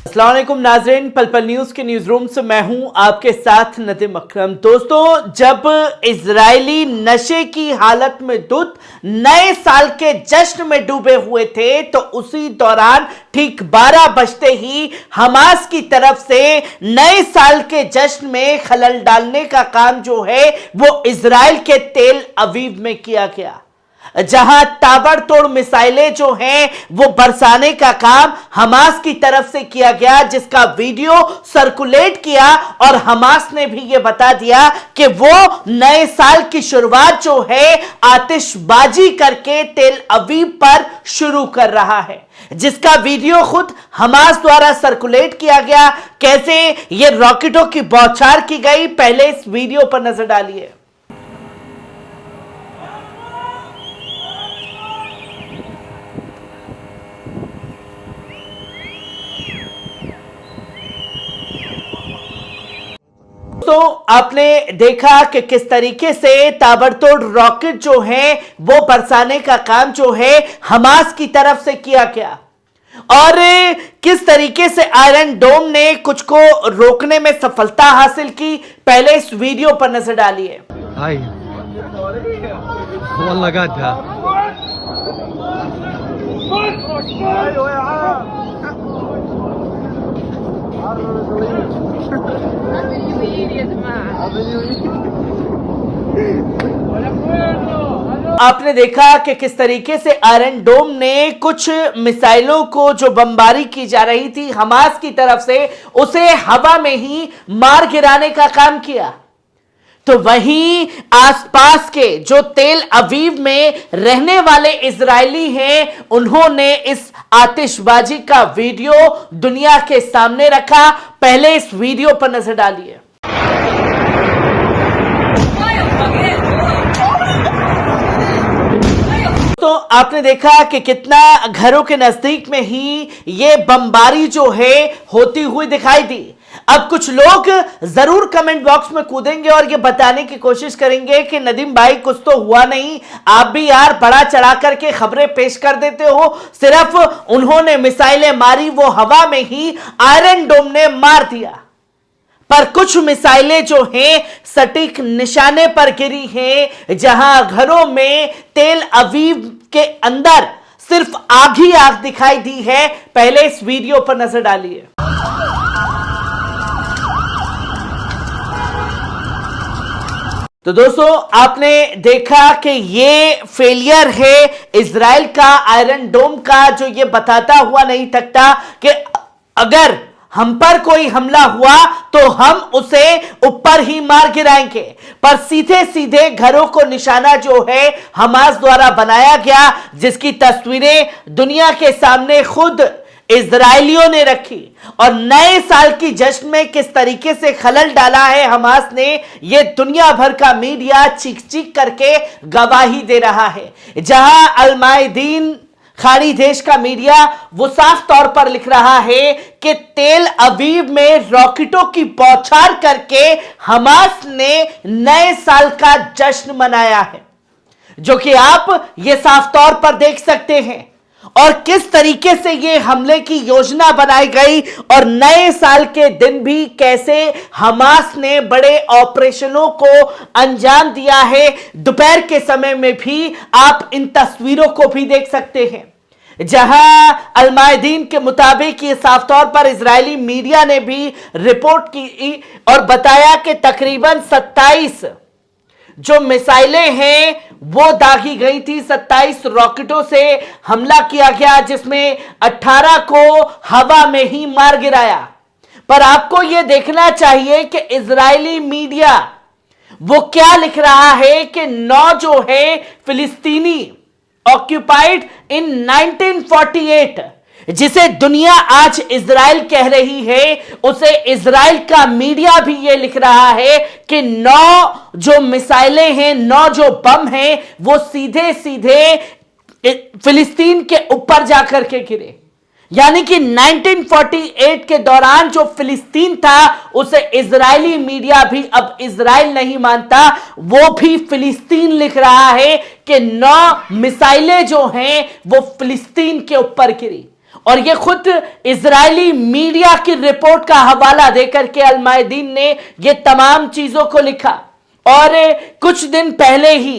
अस्सलाम वालेकुम नाज़रीन, पल पल न्यूज के न्यूज रूम से मैं हूं आपके साथ नदीम अकरम। दोस्तों, जब इजरायली नशे की हालत में धुत नए साल के जश्न में डूबे हुए थे तो उसी दौरान ठीक 12 बजते ही हमास की तरफ से नए साल के जश्न में खलल डालने का काम जो है वो इजराइल के तेल अवीव में किया गया, जहां ताबड़तोड़ मिसाइलें जो हैं वो बरसाने का काम हमास की तरफ से किया गया, जिसका वीडियो सर्कुलेट किया और हमास ने भी ये बता दिया कि वो नए साल की शुरुआत जो है आतिशबाजी करके तेल अवीव पर शुरू कर रहा है, जिसका वीडियो खुद हमास द्वारा सर्कुलेट किया गया। कैसे ये रॉकेटों की बौछार की गई, पहले इस वीडियो पर नजर डालिए। तो आपने देखा कि किस तरीके से ताबड़तोड़ रॉकेट जो है वो बरसाने का काम जो है हमास की तरफ से किया गया और किस तरीके से आयरन डोम ने कुछ को रोकने में सफलता हासिल की। पहले इस वीडियो पर नजर डालिए। आपने देखा कि किस तरीके से आयरन डोम ने कुछ मिसाइलों को जो बमबारी की जा रही थी हमास की तरफ से, उसे हवा में ही मार गिराने का काम किया। तो वहीं आसपास के जो तेल अवीव में रहने वाले इजरायली हैं, उन्होंने इस आतिशबाजी का वीडियो दुनिया के सामने रखा। पहले इस वीडियो पर नजर डालिए। तो आपने देखा कि कितना घरों के नजदीक में ही ये बमबारी जो है होती हुई दिखाई दी। अब कुछ लोग जरूर कमेंट बॉक्स में कूदेंगे और ये बताने की कोशिश करेंगे कि नदीम भाई कुछ तो हुआ नहीं, आप भी यार बड़ा चढ़ा करके खबरें पेश कर देते हो, सिर्फ उन्होंने मिसाइलें मारी, वो हवा में ही आयरन डोम ने मार दिया। पर कुछ मिसाइलें जो हैं सटीक निशाने पर गिरी हैं, जहां घरों में तेल अवीव के अंदर सिर्फ आग ही आग दिखाई दी है। पहले इस वीडियो पर नजर डालिए। तो दोस्तों, आपने देखा कि ये फेलियर है इजराइल का आयरन डोम का, जो ये बताता हुआ नहीं थकता कि अगर हम पर कोई हमला हुआ तो हम उसे ऊपर ही मार गिराएंगे, पर सीधे सीधे घरों को निशाना जो है हमास द्वारा बनाया गया, जिसकी तस्वीरें दुनिया के सामने खुद इजरायलियों ने रखी। और नए साल की जश्न में किस तरीके से खलल डाला है हमास ने, यह दुनिया भर का मीडिया चीख चीख करके गवाही दे रहा है। जहां अल-मायदीन खाड़ी देश का मीडिया वो साफ तौर पर लिख रहा है कि तेल अवीव में रॉकेटों की बौछार करके हमास ने नए साल का जश्न मनाया है, जो कि आप ये साफ तौर पर देख सकते हैं। और किस तरीके से ये हमले की योजना बनाई गई और नए साल के दिन भी कैसे हमास ने बड़े ऑपरेशनों को अंजाम दिया है। दोपहर के समय में भी आप इन तस्वीरों को भी देख सकते हैं, जहां अल-मायदीन के मुताबिक ये साफ तौर पर इजरायली मीडिया ने भी रिपोर्ट की और बताया कि तकरीबन 27 जो मिसाइलें हैं वो दागी गई थी। 27 रॉकेटों से हमला किया गया, जिसमें 18 को हवा में ही मार गिराया। पर आपको यह देखना चाहिए कि इजरायली मीडिया वो क्या लिख रहा है कि 9 जो है फिलिस्तीनी ऑक्यूपाइड इन 1948, जिसे दुनिया आज इजराइल कह रही है, उसे इजराइल का मीडिया भी यह लिख रहा है कि 9 जो मिसाइलें हैं, 9 जो बम हैं, वो सीधे सीधे फिलिस्तीन के ऊपर जाकर के गिरे। यानी कि 1948 के दौरान जो फिलिस्तीन था उसे इजरायली मीडिया भी अब इजराइल नहीं मानता, वो भी फिलिस्तीन लिख रहा है कि 9 मिसाइलें जो हैं वो फिलिस्तीन के ऊपर गिरी। और ये खुद इजरायली मीडिया की रिपोर्ट का हवाला देकर के अल मायदीन ने ये तमाम चीजों को लिखा। और कुछ दिन पहले ही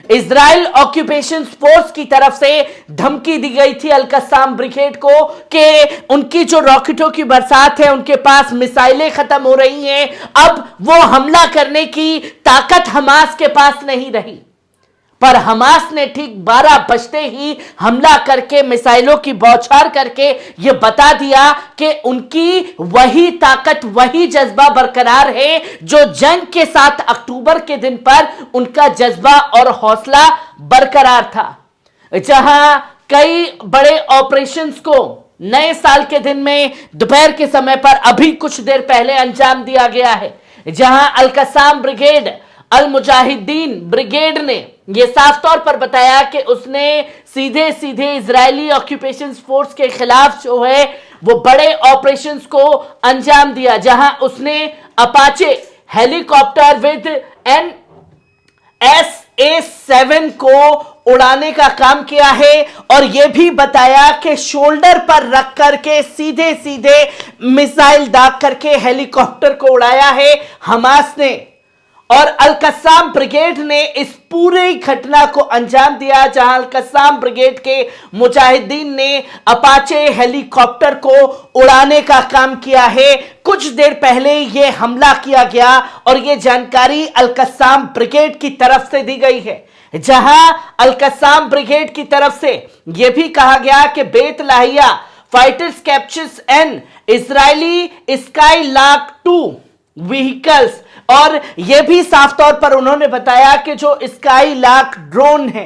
इजराइल ऑक्यूपेशन फोर्स की तरफ से धमकी दी गई थी अल कस्साम ब्रिगेड को कि उनकी जो रॉकेटों की बरसात है, उनके पास मिसाइलें खत्म हो रही हैं, अब वो हमला करने की ताकत हमास के पास नहीं रही। पर हमास ने ठीक 12 बजते ही हमला करके मिसाइलों की बौछार करके यह बता दिया कि उनकी वही ताकत, वही जज्बा बरकरार है जो जंग के 7 अक्टूबर के दिन पर उनका जज्बा और हौसला बरकरार था। जहां कई बड़े ऑपरेशंस को नए साल के दिन में दोपहर के समय पर अभी कुछ देर पहले अंजाम दिया गया है, जहां अल कस्साम ब्रिगेड, अल मुजाहिदीन ब्रिगेड ने यह साफ तौर पर बताया कि उसने सीधे सीधे इजरायली ऑक्यूपेशन फोर्स के खिलाफ जो है वो बड़े ऑपरेशंस को अंजाम दिया, जहां उसने अपाचे हेलीकॉप्टर विद NSA-7 को उड़ाने का काम किया है। और यह भी बताया कि शोल्डर पर रख करके सीधे सीधे मिसाइल दाग करके हेलीकॉप्टर को उड़ाया है हमास ने। और अल कस्साम ब्रिगेड ने इस पूरी घटना को अंजाम दिया, जहां अल कस्साम ब्रिगेड के मुजाहिदीन ने अपाचे हेलीकॉप्टर को उड़ाने का काम किया है। कुछ देर पहले यह हमला किया गया और यह जानकारी अल कस्साम ब्रिगेड की तरफ से दी गई है, जहां अल कस्साम ब्रिगेड की तरफ से यह भी कहा गया कि बेत Lahia fighters captures N Israeli skylark 2 vehicles. और यह भी साफ तौर पर उन्होंने बताया कि जो स्काईलार्क ड्रोन है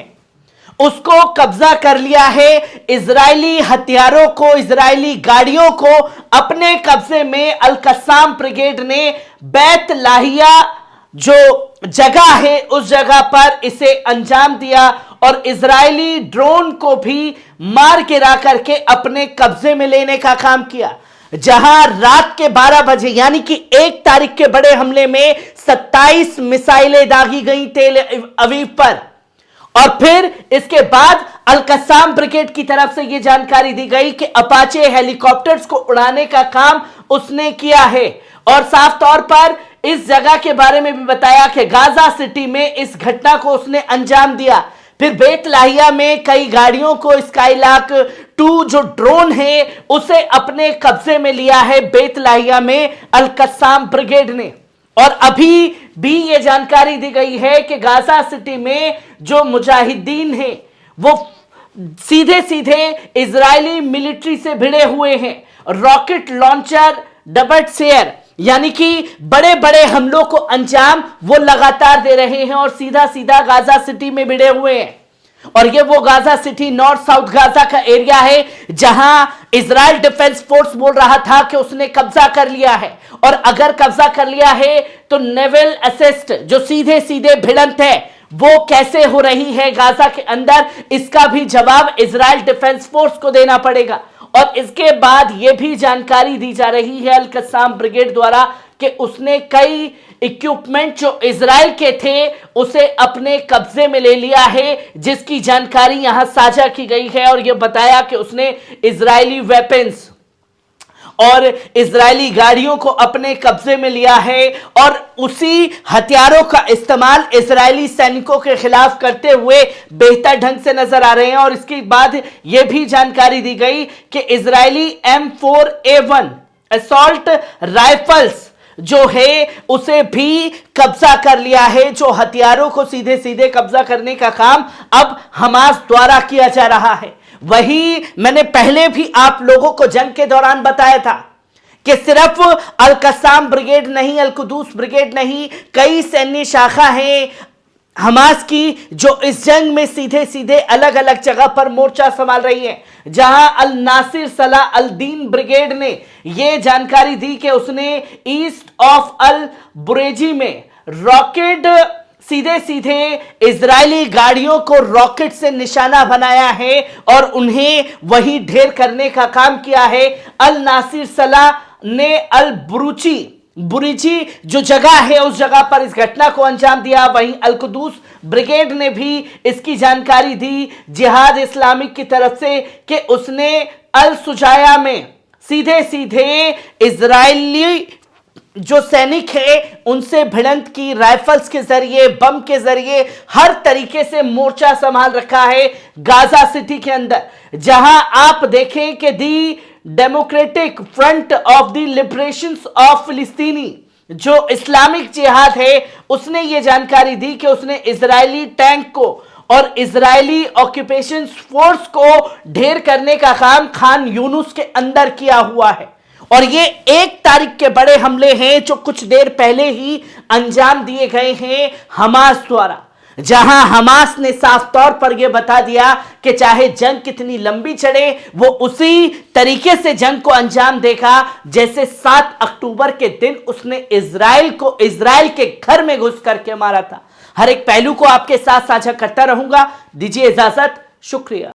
उसको कब्जा कर लिया है। इजरायली हथियारों को, इजरायली गाड़ियों को अपने कब्जे में अल कस्साम ब्रिगेड ने बैत लाहिया जो जगह है उस जगह पर इसे अंजाम दिया और इजरायली ड्रोन को भी मार गिरा करके अपने कब्जे में लेने का काम किया। जहां रात के 12 बजे यानी कि 1 तारीख के बड़े हमले में 27 मिसाइलें दागी गई तेल अवीव पर। और फिर इसके बाद अल कस्साम ब्रिगेड की तरफ से यह जानकारी दी गई कि अपाचे हेलीकॉप्टर्स को उड़ाने का काम उसने किया है। और साफ तौर पर इस जगह के बारे में भी बताया कि गाजा सिटी में इस घटना को उसने अंजाम दिया। फिर बेत लाहिया में कई गाड़ियों को स्काईलार्क 2 जो ड्रोन है उसे अपने कब्जे में लिया है बेत लाहिया में अल कस्साम ब्रिगेड ने। और अभी भी यह जानकारी दी गई है कि गाजा सिटी में जो मुजाहिदीन हैं वो सीधे सीधे इजरायली मिलिट्री से भिड़े हुए हैं। रॉकेट लॉन्चर, डबल शेयर यानी कि बड़े बड़े हमलों को अंजाम वो लगातार दे रहे हैं और सीधा सीधा गाजा सिटी में भिड़े हुए हैं। और ये वो Gaza city north south Gaza का एरिया है जहां इजराइल डिफेंस फोर्स बोल रहा था कि उसने कब्जा कर लिया है। और अगर कब्जा कर लिया है तो नेवल असिस्ट जो सीधे सीधे भिड़ंत है वो कैसे हो रही है गाजा के अंदर, इसका भी जवाब इजराइल डिफेंस फोर्स को देना पड़ेगा। और इसके बाद यह भी जानकारी दी जा रही है अल कस्साम ब्रिगेड द्वारा कि उसने कई इक्विपमेंट जो इजराइल के थे उसे अपने कब्जे में ले लिया है, जिसकी जानकारी यहां साझा की गई है। और यह बताया कि उसने इजरायली वेपन्स और इजरायली गाड़ियों को अपने कब्जे में लिया है और उसी हथियारों का इस्तेमाल इजरायली सैनिकों के खिलाफ करते हुए बेहतर ढंग से नजर आ रहे हैं। और इसके बाद यह भी जानकारी दी गई कि इजरायली M4A1 असॉल्ट राइफल्स जो है उसे भी कब्जा कर लिया है। जो हथियारों को सीधे सीधे कब्जा करने का काम अब हमास द्वारा किया जा रहा है। वही मैंने पहले भी आप लोगों को जंग के दौरान बताया था कि सिर्फ अल कस्साम ब्रिगेड नहीं, अल कुदूस ब्रिगेड नहीं, कई सैन्य शाखा हैं हमास की जो इस जंग में सीधे सीधे अलग अलग जगह पर मोर्चा संभाल रही है। जहां अल नासिर सलाह अल दीन ब्रिगेड ने यह जानकारी दी कि उसने ईस्ट ऑफ अल बुरेजी में रॉकेट सीधे सीधे इजरायली गाड़ियों को रॉकेट से निशाना बनाया है और उन्हें वही ढेर करने का काम किया है। अल नासिर सलाह ने अल बुरूची बुरीची जो जगह है उस जगह पर इस घटना को अंजाम दिया। वहीं अल-कुदूस ब्रिगेड ने भी इसकी जानकारी दी जिहाद इस्लामिक की तरफ से कि उसने अल सुजाया में सीधे सीधे इजरायली जो सैनिक है उनसे भिड़ंत की, राइफल्स के जरिए, बम के जरिए, हर तरीके से मोर्चा संभाल रखा है गाजा सिटी के अंदर। जहां आप देखें कि the democratic front of the liberation of फिलिस्तीनी जो इस्लामिक जिहाद है उसने यह जानकारी दी कि उसने इजरायली टैंक को और इजरायली ऑक्यूपेशन फोर्स को ढेर करने का काम खान यूनुस के अंदर किया हुआ है। और ये 1 तारीख के बड़े हमले हैं जो कुछ देर पहले ही अंजाम दिए गए हैं हमास द्वारा, जहां हमास ने साफ तौर पर यह बता दिया कि चाहे जंग कितनी लंबी चढ़े वो उसी तरीके से जंग को अंजाम देगा जैसे 7 अक्टूबर के दिन उसने इजराइल के घर में घुस करके मारा था। हर एक पहलू को आपके साथ साझा करता रहूंगा। दीजिए इजाजत, शुक्रिया।